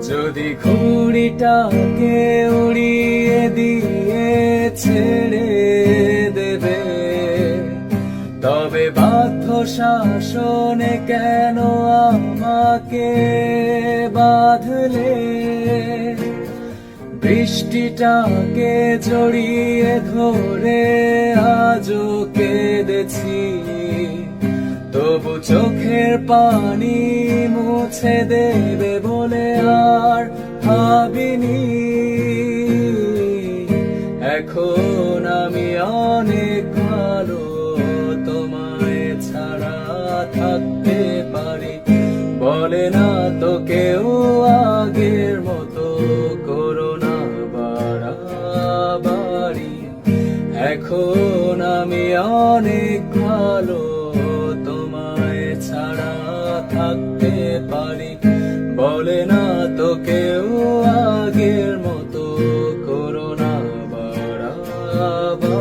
যদি ঘুড়িটাকে উড়িয়ে দিয়ে ছেড়ে দেবে, তবে বাধ্য শাসনে কেন আমাকে বাঁধলে? বৃষ্টিটাকে জড়িয়ে ধরে আজও কেঁদেছি, তবু চোখের পানি মুছে দেবে বলে আর ভাবিনি। এখন আমি অনেক ভালো, তোমায় ছাড়া থাকতে পারি। বলে না তো কেউ আগের মতো করো না বাড়াবাড়ি। এখন আমি অনেক ভালো, তোমায় ছাড়া থাকতে পারি। বলে না তো কেউ আগের মতো করো না বাড়াবাড়ি।